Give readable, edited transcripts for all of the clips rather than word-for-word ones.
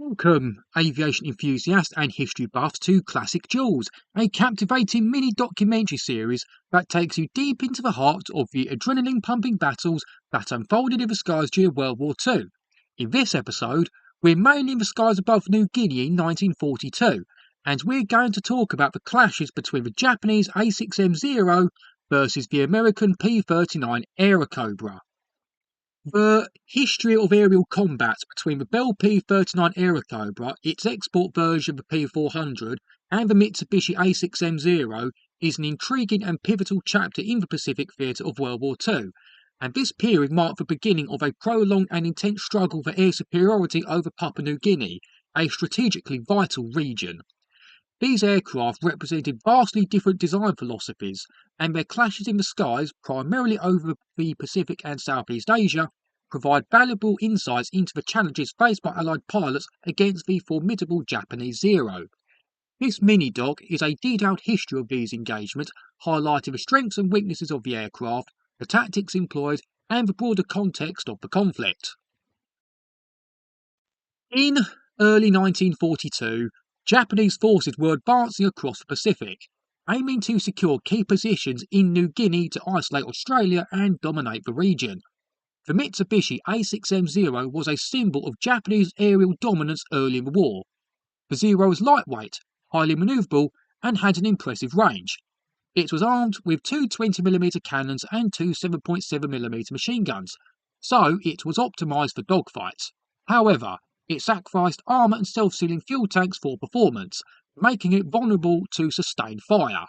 Welcome, aviation enthusiasts and history buffs, to Classic Duels, a captivating mini documentary series that takes you deep into the heart of the adrenaline pumping battles that unfolded in the skies during World War II. In this episode, we're mainly in the skies above New Guinea in 1942, and we're going to talk about the clashes between the Japanese A6M Zero versus the American P-39 Airacobra. The history of aerial combat between the Bell P-39 Airacobra, its export version of the P-400, and the Mitsubishi A6M Zero is an intriguing and pivotal chapter in the Pacific theatre of World War II, and this period marked the beginning of a prolonged and intense struggle for air superiority over Papua New Guinea, a strategically vital region. These aircraft represented vastly different design philosophies, and their clashes in the skies, primarily over the Pacific and Southeast Asia, provide valuable insights into the challenges faced by Allied pilots against the formidable Japanese Zero. This mini-doc is a detailed history of these engagements, highlighting the strengths and weaknesses of the aircraft, the tactics employed, and the broader context of the conflict. In early 1942, Japanese forces were advancing across the Pacific, aiming to secure key positions in New Guinea to isolate Australia and dominate the region. The Mitsubishi A6M Zero was a symbol of Japanese aerial dominance early in the war. The Zero was lightweight, highly manoeuvrable, and had an impressive range. It was armed with two 20mm cannons and two 7.7mm machine guns, so it was optimised for dogfights. However, it sacrificed armour and self-sealing fuel tanks for performance, making it vulnerable to sustained fire.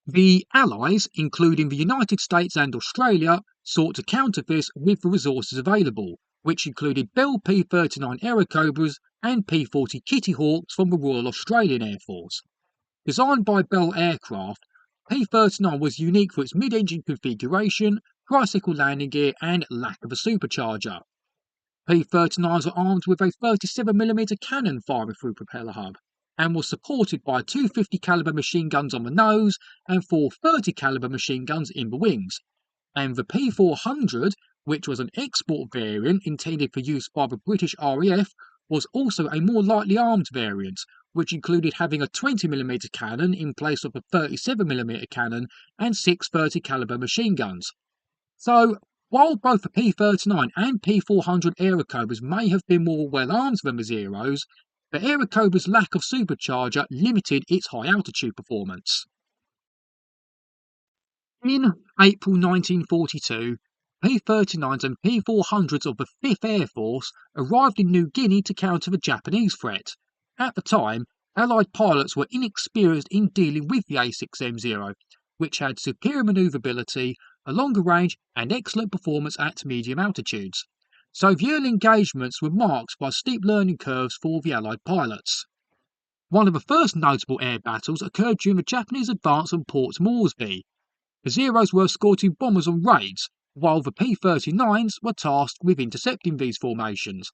The Allies, including the United States and Australia, sought to counter this with the resources available, which included Bell P-39 Airacobras and P-40 Kitty Hawks from the Royal Australian Air Force. Designed by Bell Aircraft, P-39 was unique for its mid-engine configuration, tricycle landing gear, and lack of a supercharger. P-39s were armed with a 37mm cannon firing through propeller hub, and was supported by two 50 caliber machine guns on the nose and four 30 caliber machine guns in the wings. And the P-400, which was an export variant intended for use by the British RAF, was also a more lightly armed variant, which included having a 20mm cannon in place of a 37mm cannon and six 30 caliber machine guns. So, while both the P-39 and P-400 Airacobras may have been more well-armed than the Zeros, the Airacobra's lack of supercharger limited its high-altitude performance. In April 1942, P-39s and P-400s of the 5th Air Force arrived in New Guinea to counter the Japanese threat. At the time, Allied pilots were inexperienced in dealing with the A6M Zero, which had superior manoeuvrability, a longer range, and excellent performance at medium altitudes. So the early engagements were marked by steep learning curves for the Allied pilots. One of the first notable air battles occurred during the Japanese advance on Port Moresby. The Zeros were escorting bombers on raids, while the P-39s were tasked with intercepting these formations.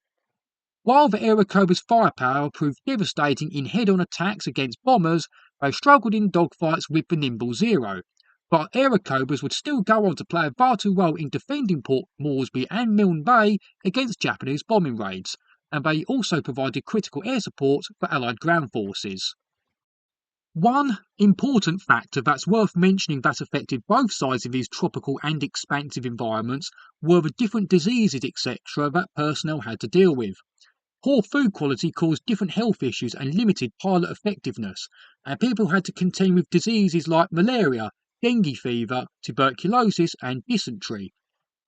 While the Airacobra's firepower proved devastating in head-on attacks against bombers, they struggled in dogfights with the nimble Zero. But Airacobras would still go on to play a vital role in defending Port Moresby and Milne Bay against Japanese bombing raids, and they also provided critical air support for Allied ground forces. One important factor that's worth mentioning that affected both sides of these tropical and expansive environments were the different diseases etc. that personnel had to deal with. Poor food quality caused different health issues and limited pilot effectiveness, and people had to contend with diseases like malaria, dengue fever, tuberculosis, and dysentery.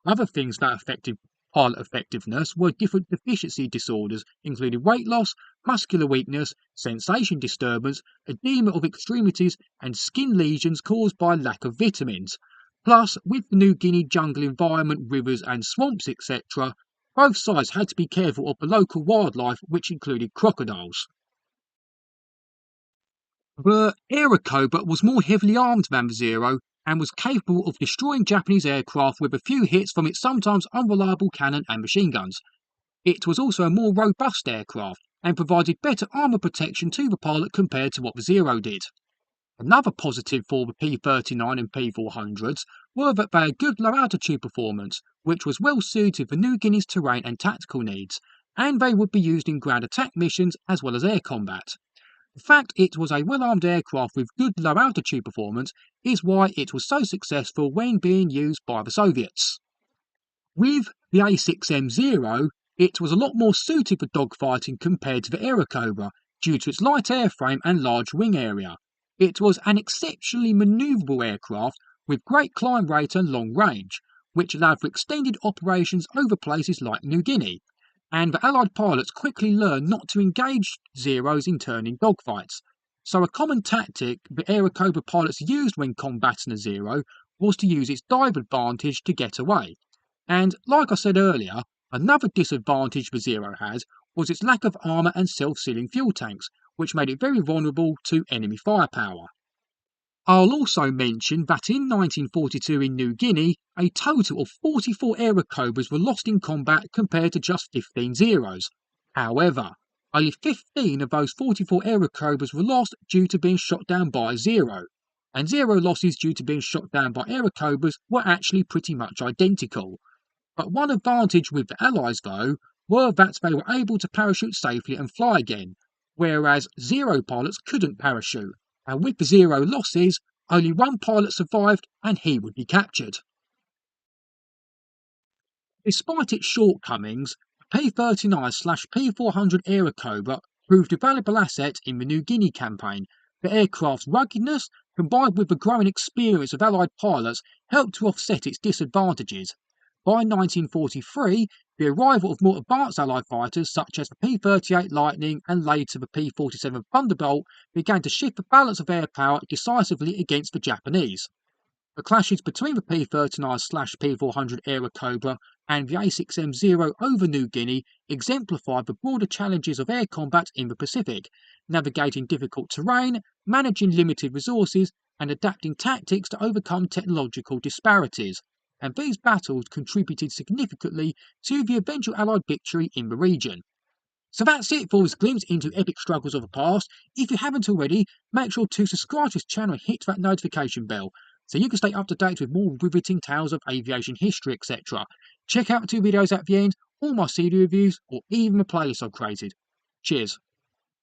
Other things that affected pilot effectiveness were different deficiency disorders, including weight loss, muscular weakness, sensation disturbance, edema of extremities, and skin lesions caused by lack of vitamins. Plus, with the New Guinea jungle environment, rivers and swamps, etc., both sides had to be careful of the local wildlife, which included crocodiles. The Airacobra was more heavily armed than the Zero and was capable of destroying Japanese aircraft with a few hits from its sometimes unreliable cannon and machine guns. It was also a more robust aircraft and provided better armour protection to the pilot compared to what the Zero did. Another positive for the P-39 and P-400s were that they had good low altitude performance, which was well suited for New Guinea's terrain and tactical needs, and they would be used in ground attack missions as well as air combat. The fact it was a well-armed aircraft with good low-altitude performance is why it was so successful when being used by the Soviets. With the A6M Zero, it was a lot more suited for dogfighting compared to the Airacobra due to its light airframe and large wing area. It was an exceptionally manoeuvrable aircraft with great climb rate and long range, which allowed for extended operations over places like New Guinea, and the Allied pilots quickly learned not to engage Zeros in turning dogfights. So a common tactic the Airacobra pilots used when combating a Zero was to use its dive advantage to get away. And like I said earlier, another disadvantage the Zero had was its lack of armour and self-sealing fuel tanks, which made it very vulnerable to enemy firepower. I'll also mention that in 1942 in New Guinea, a total of 44 Airacobras were lost in combat compared to just 15 Zeros. However, only 15 of those 44 Airacobras were lost due to being shot down by a Zero, and Zero losses due to being shot down by Airacobras were actually pretty much identical. But one advantage with the Allies, though, were that they were able to parachute safely and fly again, whereas Zero pilots couldn't parachute, and with the Zero losses, only one pilot survived and he would be captured. Despite its shortcomings, the P-39/P-400 Airacobra proved a valuable asset in the New Guinea campaign. The aircraft's ruggedness, combined with the growing experience of Allied pilots, helped to offset its disadvantages. By 1943, the arrival of more advanced Allied fighters such as the P-38 Lightning and later the P-47 Thunderbolt began to shift the balance of air power decisively against the Japanese. The clashes between the P-39/P-400 Airacobra and the A6M Zero over New Guinea exemplified the broader challenges of air combat in the Pacific, navigating difficult terrain, managing limited resources, and adapting tactics to overcome technological disparities. And these battles contributed significantly to the eventual Allied victory in the region. So that's it for this glimpse into epic struggles of the past. If you haven't already, make sure to subscribe to this channel and hit that notification bell so you can stay up to date with more riveting tales of aviation history, etc. Check out the 2 videos at the end, all my CD reviews, or even the playlist I've created. Cheers.